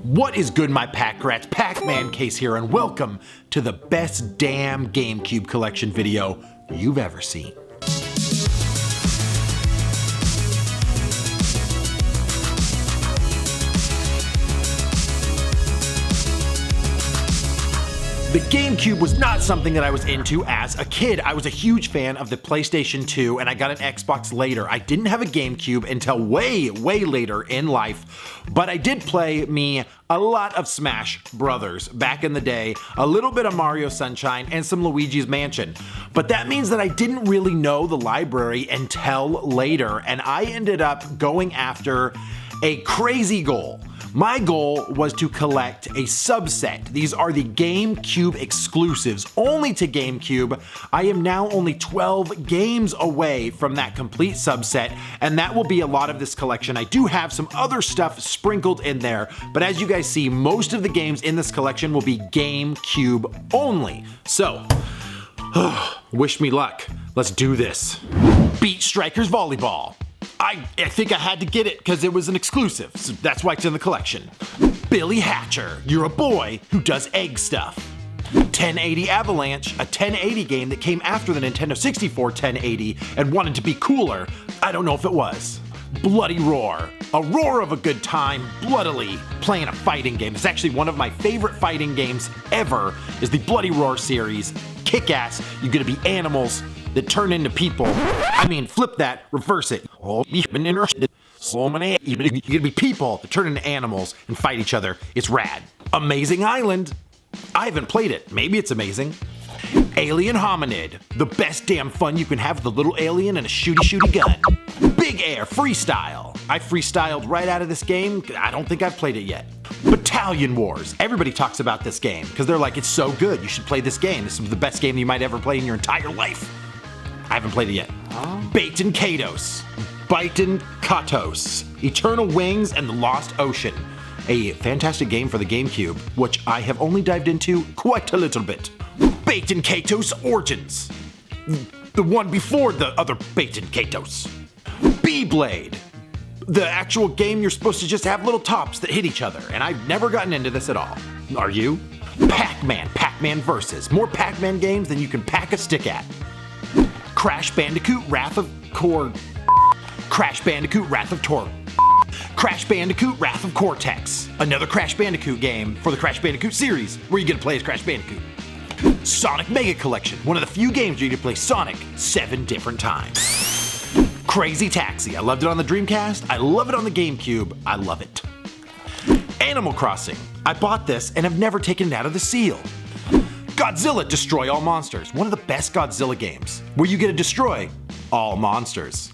What is good, my pack rats? Pac-Man Case here, and welcome to the best damn GameCube collection video you've ever seen. The GameCube was not something that I was into as a kid. I was a huge fan of the PlayStation 2, and I got an Xbox later. I didn't have a GameCube until way later in life, but I did play a lot of Smash Brothers back in the day, a little bit of Mario Sunshine, and some Luigi's Mansion. But that means that I didn't really know the library until later, and I ended up going after a crazy goal. My goal was to collect a subset. These are the GameCube exclusives, only to GameCube. I am now only 12 games away from that complete subset, and that will be a lot of this collection. I do have some other stuff sprinkled in there, but as you guys see, most of the games in this collection will be GameCube only. So, wish me luck. Let's do this. Beach Strikers Volleyball. I think I had to get it because it was an exclusive, so that's why it's in the collection. Billy Hatcher, you're a boy who does egg stuff. 1080 Avalanche, a 1080 game that came after the Nintendo 64 1080 and wanted to be cooler. I don't know if it was. Bloody Roar, a roar of a good time, bloodily playing a fighting game. It's actually one of my favorite fighting games ever, is the Bloody Roar series. Kick-ass, you're gonna be animals that turn into people. I mean, flip that, reverse it. You're gonna be people that turn into animals and fight each other. It's rad. Amazing Island. I haven't played it. Maybe it's amazing. Alien Hominid. The best damn fun you can have with a little alien and a shooty gun. Big Air Freestyle. I freestyled right out of this game. I don't think I've played it yet. Battalion Wars. Everybody talks about this game because they're like, it's so good. You should play this game. This is the best game you might ever play in your entire life. I haven't played it yet. Baten Kaitos. Baten Katos. Eternal Wings and the Lost Ocean. A fantastic game for the GameCube, which I have only dived into quite a little bit. Baten Kaitos Origins. The one before the other Baten Kaitos. Beyblade. The actual game you're supposed to just have little tops that hit each other, and I've never gotten into this at all. Are you? Pac-Man Versus. More Pac-Man games than you can pack a stick at. Crash Bandicoot Wrath of Tor. Crash Bandicoot Wrath of Cortex. Another Crash Bandicoot game for the Crash Bandicoot series, where you get to play as Crash Bandicoot. Sonic Mega Collection, one of the few games where you get to play Sonic 7 different times. Crazy Taxi, I loved it on the Dreamcast, I love it on the GameCube, I love it. Animal Crossing, I bought this and have never taken it out of the seal. Godzilla Destroy All Monsters, one of the best Godzilla games, where you get to destroy all monsters.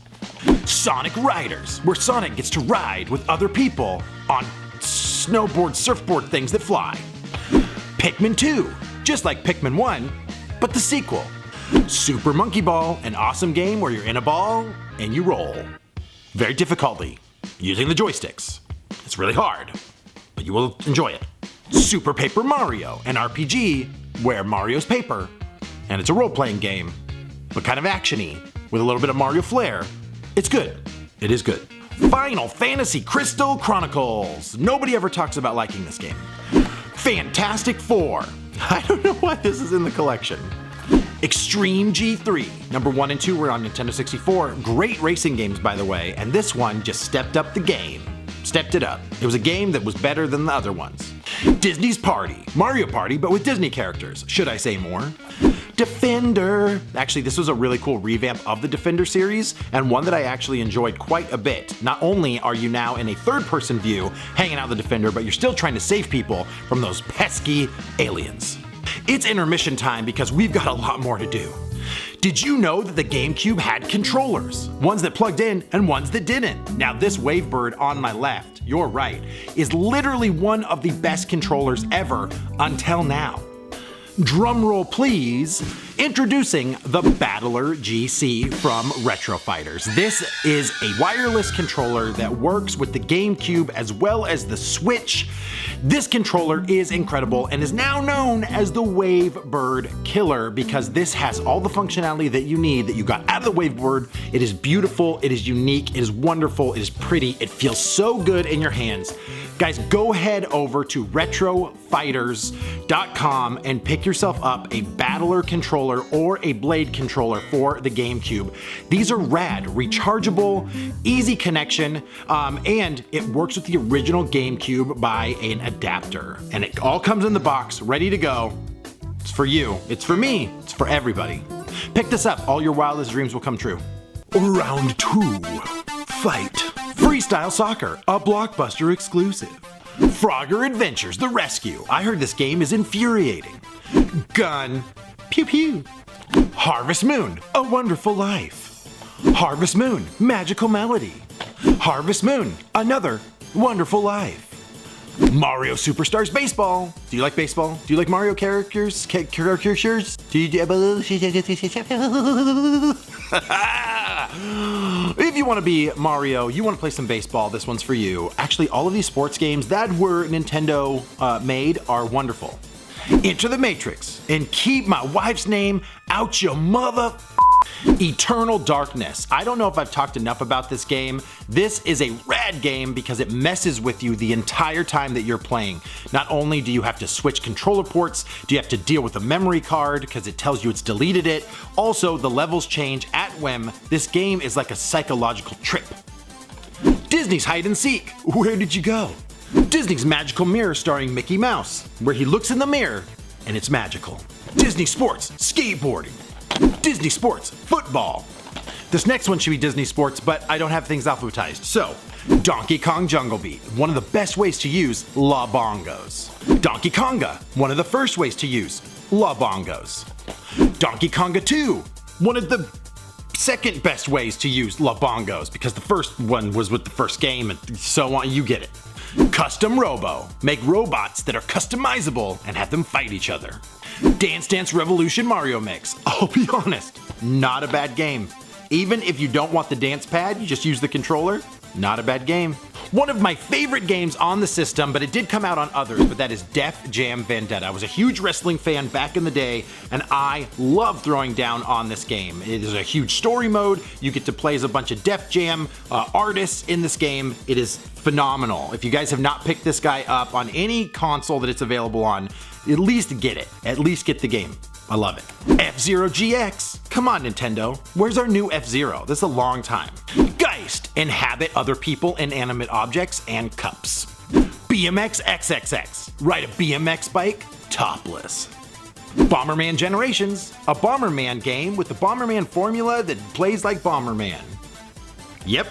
Sonic Riders, where Sonic gets to ride with other people on snowboard, surfboard things that fly. Pikmin 2, just like Pikmin 1, but the sequel. Super Monkey Ball, an awesome game where you're in a ball and you roll. Very difficulty, using the joysticks. It's really hard, but you will enjoy it. Super Paper Mario, an RPG where Mario's paper, and it's a role-playing game, but kind of action-y, with a little bit of Mario flair. It's good. It is good. Final Fantasy Crystal Chronicles. Nobody ever talks about liking this game. Fantastic Four. I don't know why this is in the collection. Extreme G3. Number 1 and 2 were on Nintendo 64. Great racing games, by the way, and this one just stepped up the game. Stepped it up. It was a game that was better than the other ones. Disney's Party. Mario Party, but with Disney characters. Should I say more? Defender. Actually, this was a really cool revamp of the Defender series, and one that I actually enjoyed quite a bit. Not only are you now in a third-person view hanging out the Defender, but you're still trying to save people from those pesky aliens. It's intermission time because we've got a lot more to do. Did you know that the GameCube had controllers? Ones that plugged in and ones that didn't. Now this Wavebird on my left, your right, is literally one of the best controllers ever until now. Drum roll please. Introducing the Battler GC from Retro Fighters. This is a wireless controller that works with the GameCube as well as the Switch. This controller is incredible and is now known as the Wavebird Killer because this has all the functionality that you need that you got out of the Wavebird. It is beautiful, it is unique, it is wonderful, it is pretty, it feels so good in your hands. Guys, go head over to retrofighters.com and pick yourself up a Battler controller or a Blade controller for the GameCube. These are rad, rechargeable, easy connection, and it works with the original GameCube by an adapter. And it all comes in the box, ready to go. It's for you, it's for me, it's for everybody. Pick this up, all your wildest dreams will come true. Round 2, fight. Freestyle Soccer, a Blockbuster exclusive. Frogger Adventures, The Rescue. I heard this game is infuriating. Gun, pew pew. Harvest Moon, A Wonderful Life. Harvest Moon, Magical Melody. Harvest Moon, Another Wonderful Life. Mario Superstars Baseball. Do you like baseball? Do you like Mario characters? If you want to be Mario, you want to play some baseball, this one's for you. Actually, all of these sports games that were Nintendo made are wonderful. Enter the Matrix and keep my wife's name out your mother. Eternal Darkness. I don't know if I've talked enough about this game. This is a rad game because it messes with you the entire time that you're playing. Not only do you have to switch controller ports, do you have to deal with a memory card because it tells you it's deleted it. Also, the levels change at whim. This game is like a psychological trip. Disney's Hide and Seek. Where did you go? Disney's Magical Mirror starring Mickey Mouse, where he looks in the mirror and it's magical. Disney Sports Skateboarding. Disney Sports Football. This next one should be Disney Sports, but I don't have things alphabetized. So, Donkey Kong Jungle Beat, one of the best ways to use La Bongos. Donkey Konga, one of the first ways to use La Bongos. Donkey Konga 2, one of the second best ways to use La Bongos because the first one was with the first game and so on, you get it. Custom Robo, make robots that are customizable and have them fight each other. Dance Dance Revolution Mario Mix. I'll be honest, not a bad game. Even if you don't want the dance pad, you just use the controller, not a bad game. One of my favorite games on the system, but it did come out on others, but that is Def Jam Vendetta. I was a huge wrestling fan back in the day, and I love throwing down on this game. It is a huge story mode. You get to play as a bunch of Def Jam artists in this game. It is phenomenal. If you guys have not picked this guy up on any console that it's available on, at least get it. At least get the game. I love it. F-Zero GX. Come on, Nintendo. Where's our new F-Zero? This is a long time. Geist. Inhabit other people, inanimate objects, and cups. BMX XXX. Ride a BMX bike topless. Bomberman Generations. A Bomberman game with the Bomberman formula that plays like Bomberman. Yep.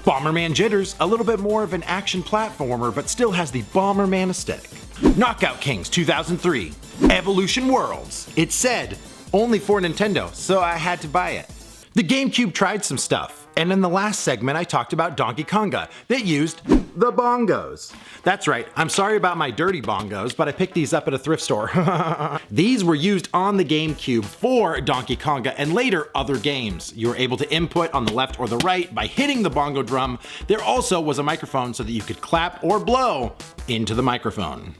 Bomberman Jitters. A little bit more of an action platformer, but still has the Bomberman aesthetic. Knockout Kings 2003. Evolution Worlds. It said only for Nintendo, so I had to buy it. The GameCube tried some stuff, and in the last segment I talked about Donkey Konga that used the bongos. That's right, I'm sorry about my dirty bongos, but I picked these up at a thrift store. These were used on the GameCube for Donkey Konga and later other games. You were able to input on the left or the right by hitting the bongo drum. There also was a microphone so that you could clap or blow into the microphone.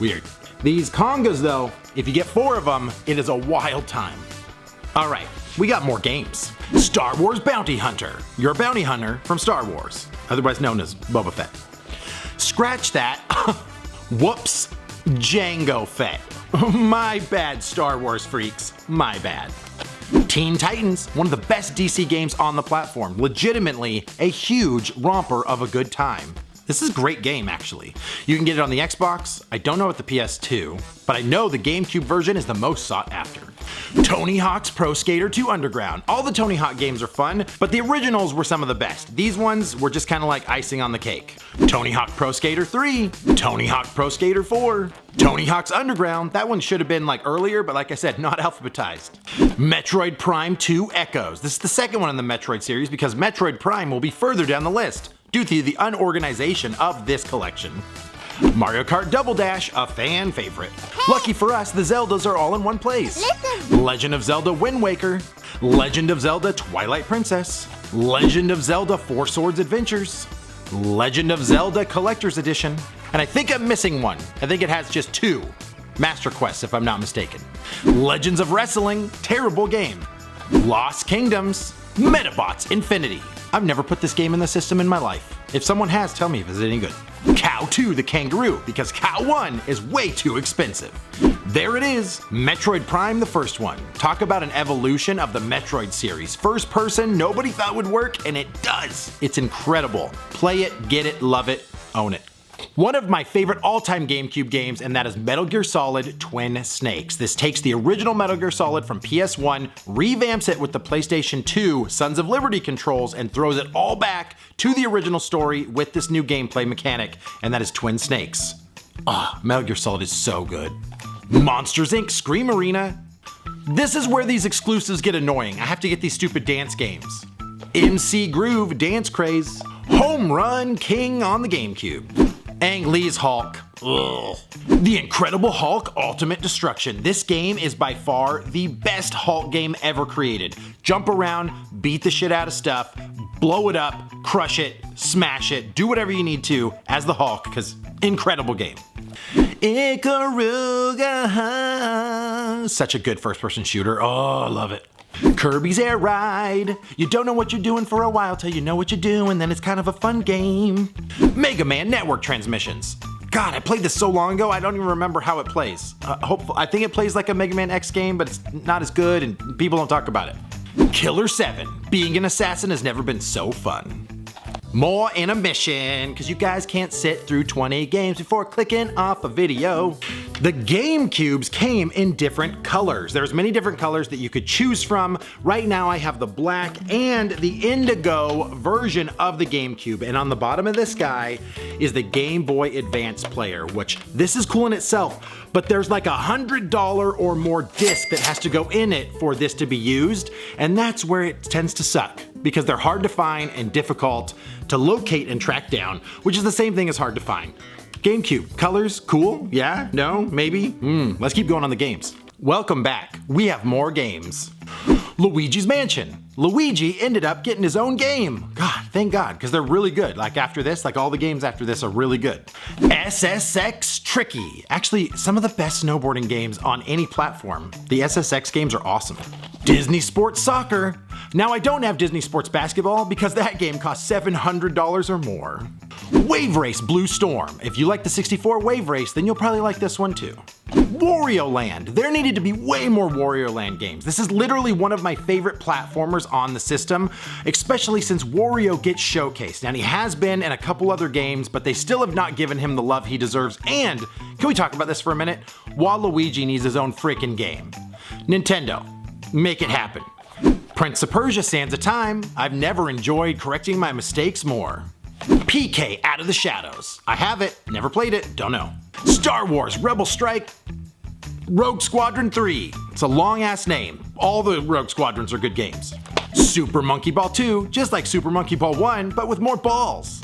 Weird. These congas though, if you get 4 of them, it is a wild time. All right, we got more games. Star Wars Bounty Hunter. You're a bounty hunter from Star Wars, otherwise known as Boba Fett. Scratch that. Whoops. Jango Fett. My bad, Star Wars freaks. My bad. Teen Titans, one of the best DC games on the platform. Legitimately a huge romper of a good time. This is a great game, actually. You can get it on the Xbox. I don't know at the PS2, but I know the GameCube version is the most sought after. Tony Hawk's Pro Skater 2 Underground. All the Tony Hawk games are fun, but the originals were some of the best. These ones were just kind of like icing on the cake. Tony Hawk Pro Skater 3, Tony Hawk Pro Skater 4, Tony Hawk's Underground. That one should have been like earlier, but like I said, not alphabetized. Metroid Prime 2 Echoes. This is the second one in the Metroid series because Metroid Prime will be further down the list due to the unorganization of this collection. Mario Kart Double Dash, a fan favorite. Lucky for us, the Zeldas are all in one place. Legend of Zelda Wind Waker, Legend of Zelda Twilight Princess, Legend of Zelda Four Swords Adventures, Legend of Zelda Collector's Edition, and I think I'm missing one. I think it has just 2 Master Quests if I'm not mistaken. Legends of Wrestling, terrible game. Lost Kingdoms, Metabots Infinity. I've never put this game in the system in my life. If someone has, tell me if it's any good. Cow 2 the Kangaroo, because Cow 1 is way too expensive. There it is, Metroid Prime, the first one. Talk about an evolution of the Metroid series. First person, nobody thought would work, and it does. It's incredible. Play it, get it, love it, own it. One of my favorite all-time GameCube games, and that is Metal Gear Solid Twin Snakes. This takes the original Metal Gear Solid from PS1, revamps it with the PlayStation 2 Sons of Liberty controls, and throws it all back to the original story with this new gameplay mechanic, and that is Twin Snakes. Metal Gear Solid is so good. Monsters Inc. Scream Arena. This is where these exclusives get annoying. I have to get these stupid dance games. MC Groove Dance Craze. Home Run King on the GameCube. Ang Lee's Hulk. Ugh. The Incredible Hulk Ultimate Destruction. This game is by far the best Hulk game ever created. Jump around, beat the shit out of stuff, blow it up, crush it, smash it, do whatever you need to as the Hulk, because incredible game. Ikaruga. Such a good first-person shooter. Oh, I love it. Kirby's Air Ride. You don't know what you're doing for a while till you know what you're doing, then it's kind of a fun game. Mega Man Network Transmissions. God, I played this so long ago, I don't even remember how it plays. I think it plays like a Mega Man X game, but it's not as good and people don't talk about it. Killer 7. Being an assassin has never been so fun. More in a mission, because you guys can't sit through 20 games before clicking off a video. The GameCubes came in different colors. There's many different colors that you could choose from. Right now I have the black and the indigo version of the GameCube, and on the bottom of this guy is the Game Boy Advance player, which this is cool in itself, but there's like $100 or more disc that has to go in it for this to be used, and that's where it tends to suck, because they're hard to find and difficult to locate and track down, which is the same thing as hard to find. GameCube, colors, cool? Yeah? No? Maybe? Let's keep going on the games. Welcome back. We have more games. Luigi's Mansion. Luigi ended up getting his own game. God, thank God, because they're really good. Like after this, like all the games after this are really good. SSX Tricky. Actually, some of the best snowboarding games on any platform. The SSX games are awesome. Disney Sports Soccer. Now I don't have Disney Sports Basketball because that game costs $700 or more. Wave Race Blue Storm. If you like the 64 Wave Race, then you'll probably like this one too. Wario Land. There needed to be way more Wario Land games. This is literally one of my favorite platformers on the system, especially since Wario gets showcased. And he has been in a couple other games, but they still have not given him the love he deserves. And, can we talk about this for a minute? Waluigi needs his own freaking game. Nintendo, make it happen. Prince of Persia Sands of Time. I've never enjoyed correcting my mistakes more. PK Out of the Shadows. I have it, never played it, don't know. Star Wars Rebel Strike. Rogue Squadron 3. It's a long ass name. All the Rogue Squadrons are good games. Super Monkey Ball 2, just like Super Monkey Ball 1, but with more balls.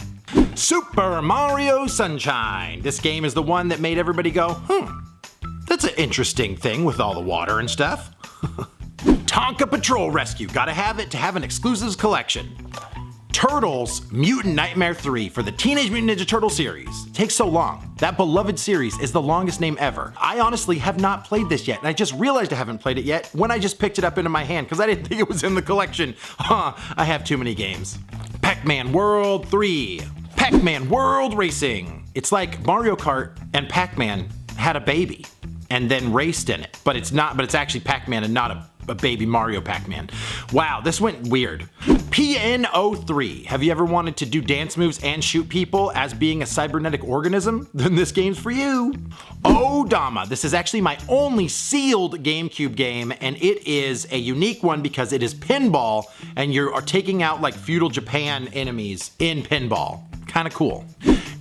Super Mario Sunshine. This game is the one that made everybody go, that's an interesting thing with all the water and stuff. Tonka Patrol Rescue. Gotta have it to have an exclusives collection. Turtles Mutant Nightmare 3 for the Teenage Mutant Ninja Turtle series. It takes so long. That beloved series is the longest name ever. I honestly have not played this yet, and I just realized I haven't played it yet when I just picked it up into my hand because I didn't think it was in the collection. I have too many games. Pac-Man World 3. Pac-Man World Racing. It's like Mario Kart and Pac-Man had a baby and then raced in it, but it's actually Pac-Man and not a baby Mario Pac-Man. Wow, this went weird. PNO3. Have you ever wanted to do dance moves and shoot people as being a cybernetic organism? Then this game's for you. Odama. This is actually my only sealed GameCube game, and it is a unique one because it is pinball, and you are taking out like feudal Japan enemies in pinball. Kind of cool.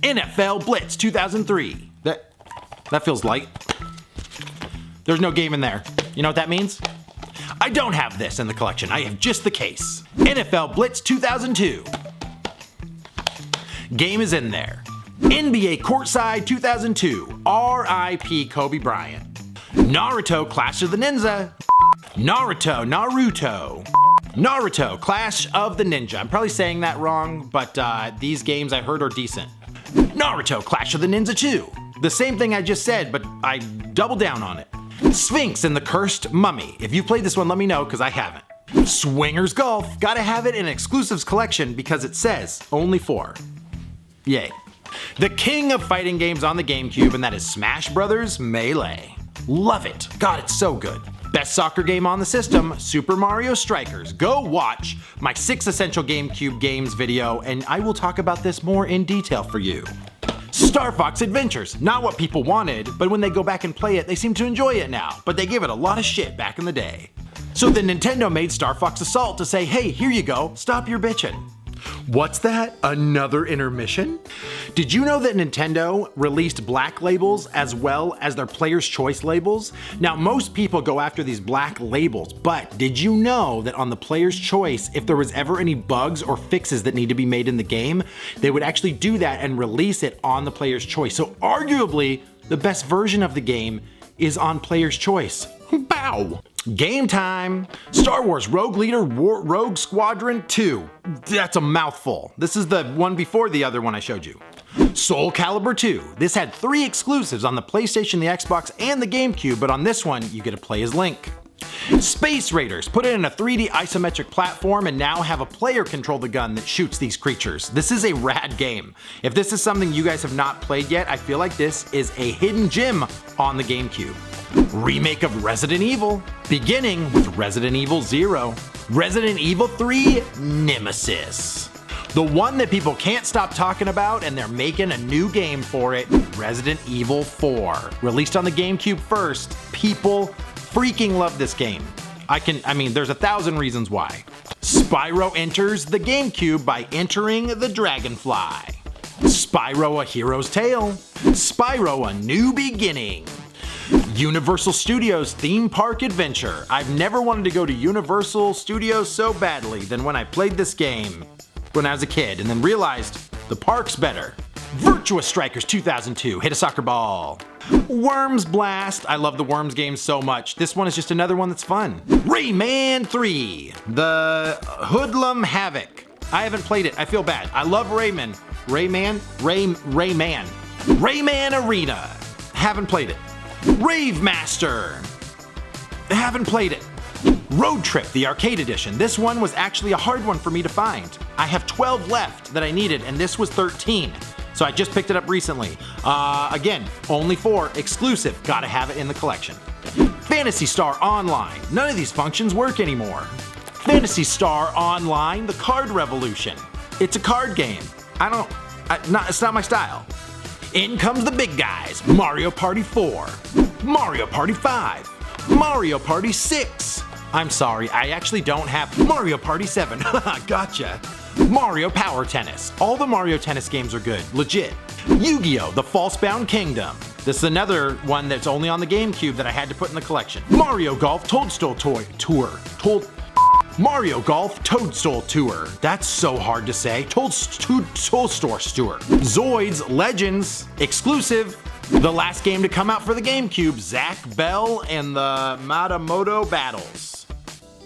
NFL Blitz 2003. That feels light. There's no game in there. You know what that means? I don't have this in the collection, I have just the case. NFL Blitz 2002. Game is in there. NBA Courtside 2002, R.I.P. Kobe Bryant. Naruto Clash of the Ninja. Naruto Clash of the Ninja. I'm probably saying that wrong, but these games I heard are decent. Naruto Clash of the Ninja 2. The same thing I just said, but I doubled down on it. Sphinx and the Cursed Mummy. If you played this one, let me know, because I haven't. Swingers Golf. Gotta have it in Exclusives collection because it says only 4. Yay. The king of fighting games on the GameCube, and that is Smash Bros. Melee. Love it. God, it's so good. Best soccer game on the system, Super Mario Strikers. Go watch my 6 essential GameCube games video, and I will talk about this more in detail for you. Star Fox Adventures. Not what people wanted, but when they go back and play it, they seem to enjoy it now, but they gave it a lot of shit back in the day. So then Nintendo made Star Fox Assault to say, hey, here you go, stop your bitching. What's that? Another intermission? Did you know that Nintendo released black labels as well as their Player's Choice labels? Now, most people go after these black labels, but did you know that on the Player's Choice, if there was ever any bugs or fixes that need to be made in the game, they would actually do that and release it on the Player's Choice. So arguably, the best version of the game is on Player's Choice. Bow! Game time! Star Wars Rogue Leader Rogue Squadron 2. That's a mouthful. This is the one before the other one I showed you. Soul Calibur 2. This had 3 exclusives on the PlayStation, the Xbox, and the GameCube, but on this one, you get to play as Link. Space Raiders. Put it in a 3D isometric platform and now have a player control the gun that shoots these creatures. This is a rad game. If this is something you guys have not played yet, I feel like this is a hidden gem on the GameCube. Remake of Resident Evil, beginning with Resident Evil 0. Resident Evil 3 Nemesis. The one that people can't stop talking about, and they're making a new game for it, Resident Evil 4. Released on the GameCube first, people freaking love this game. I mean, there's 1,000 reasons why. Spyro enters the GameCube by entering the Dragonfly. Spyro: A Hero's Tale. Spyro: A New Beginning. Universal Studios Theme Park Adventure. I've never wanted to go to Universal Studios so badly than when I played this game when I was a kid and then realized the park's better. Virtua Strikers 2002, hit a soccer ball. Worms Blast, I love the Worms games so much. This one is just another one that's fun. Rayman 3, the Hoodlum Havoc. I haven't played it, I feel bad. I love Rayman. Rayman Arena. Haven't played it. Rave Master. Haven't played it. Road Trip, the arcade edition. This one was actually a hard one for me to find. I have 12 left that I needed, and this was 13. So I just picked it up recently. Again, only 4, exclusive, gotta have it in the collection. Phantasy Star Online. None of these functions work anymore. Phantasy Star Online, the Card Revolution. It's a card game. It's not my style. In comes the big guys. Mario Party 4, Mario Party 5, Mario Party 6. I'm sorry, I actually don't have Mario Party 7. Gotcha. Mario Power Tennis. All the Mario Tennis games are good, legit. Yu-Gi-Oh! The Falsebound Kingdom. This is another one that's only on the GameCube that I had to put in the collection. Mario Golf Toadstool Tour. Mario Golf Toadstool Tour. That's so hard to say. Toadstool Tour. Zoids Legends exclusive. The last game to come out for the GameCube, Zack Bell and the Matamoto Battles.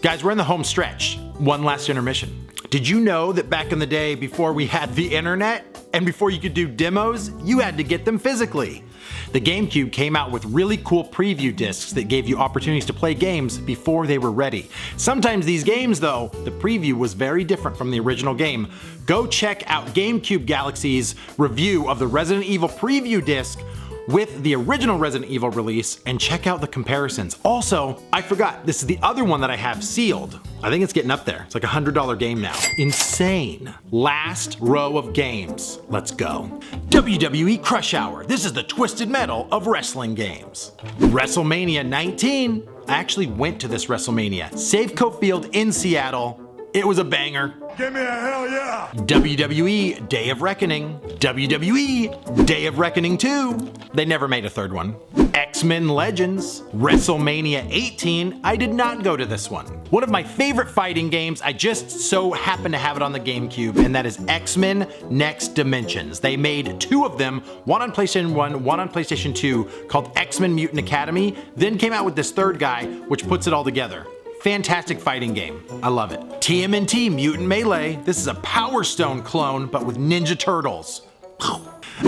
Guys, we're in the home stretch. One last intermission. Did you know that back in the day, before we had the internet and before you could do demos, you had to get them physically? The GameCube came out with really cool preview discs that gave you opportunities to play games before they were ready. Sometimes these games though, the preview was very different from the original game. Go check out GameCube Galaxy's review of the Resident Evil preview disc with the original Resident Evil release and check out the comparisons. Also, I forgot, this is the other one that I have sealed. I think it's getting up there. It's like a $100 game now. Insane. Last row of games. Let's go. WWE Crush Hour. This is the twisted metal of wrestling games. WrestleMania 19. I actually went to this WrestleMania. Safeco Field in Seattle. It was a banger. Give me a hell yeah! WWE Day of Reckoning. WWE Day of Reckoning 2. They never made a third one. X-Men Legends. WrestleMania 18. I did not go to this one. one of my favorite fighting games. I just so happen to have it on the GameCube, and that is X-Men Next Dimensions. They made 2 of them, one on PlayStation 1, one on PlayStation 2, called X-Men Mutant Academy, then came out with this third guy, which puts it all together. Fantastic fighting game. I love it. TMNT Mutant Melee. This is a Power Stone clone, but with Ninja Turtles.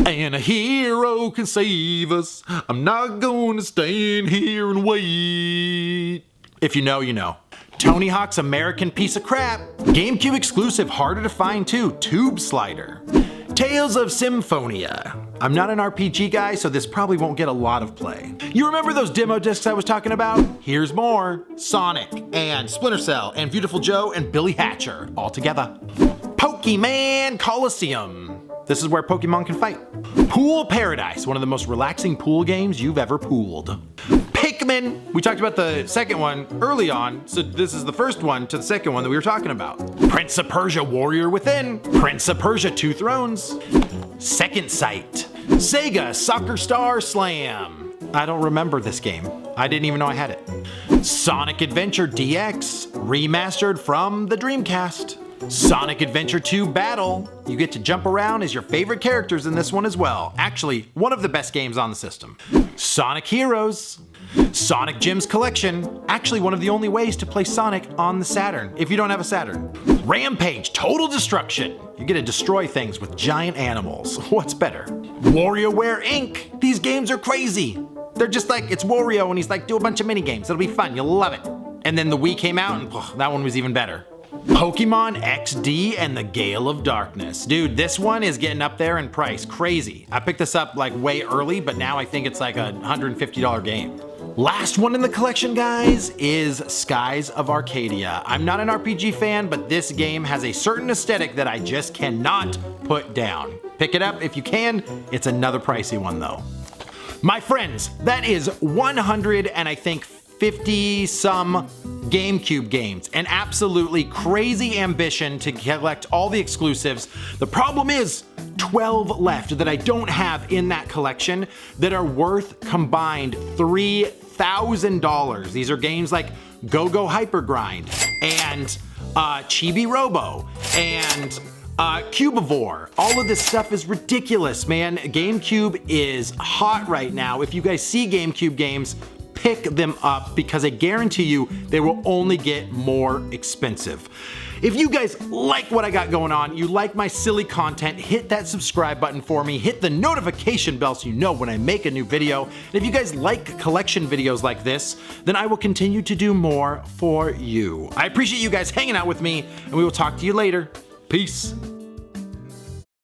And a hero can save us. I'm not going to stand here and wait. If you know, you know. Tony Hawk's American Piece of Crap. GameCube exclusive, harder to find too, Tube Slider. Tales of Symphonia. I'm not an RPG guy, so this probably won't get a lot of play. You remember those demo discs I was talking about? Here's more. Sonic, and Splinter Cell, and Beautiful Joe, and Billy Hatcher, all together. Pokemon Coliseum. This is where Pokemon can fight. Pool Paradise, one of the most relaxing pool games you've ever pooled. Pikmin, we talked about the second one early on, so this is the first one to the second one that we were talking about. Prince of Persia Warrior Within, Prince of Persia 2 Thrones, Second Sight, Sega Soccer Star Slam. I don't remember this game. I didn't even know I had it. Sonic Adventure DX, remastered from the Dreamcast. Sonic Adventure 2 Battle. You get to jump around as your favorite characters in this one as well. Actually, one of the best games on the system. Sonic Heroes. Sonic Gems Collection. Actually, one of the only ways to play Sonic on the Saturn, if you don't have a Saturn. Rampage Total Destruction. You get to destroy things with giant animals. What's better? WarioWare Inc. These games are crazy. They're just like, it's Wario and he's like, do a bunch of mini games. It'll be fun, you'll love it. And then the Wii came out and that one was even better. Pokemon XD and the Gale of Darkness. Dude, this one is getting up there in price. Crazy. I picked this up like way early, but now I think it's like a $150 game. Last one in the collection, guys, is Skies of Arcadia. I'm not an RPG fan, but this game has a certain aesthetic that I just cannot put down. Pick it up if you can. It's another pricey one though. My friends, that is 100 and I think 50 some GameCube games. An absolutely crazy ambition to collect all the exclusives. The problem is 12 left that I don't have in that collection that are worth combined $3,000. These are games like Go-Go Hyper Grind and Chibi Robo and Cubivore. All of this stuff is ridiculous, man. GameCube is hot right now. If you guys see GameCube games, pick them up because I guarantee you they will only get more expensive. If you guys like what I got going on, you like my silly content, hit that subscribe button for me, hit the notification bell so you know when I make a new video. And if you guys like collection videos like this, then I will continue to do more for you. I appreciate you guys hanging out with me, and we will talk to you later. Peace.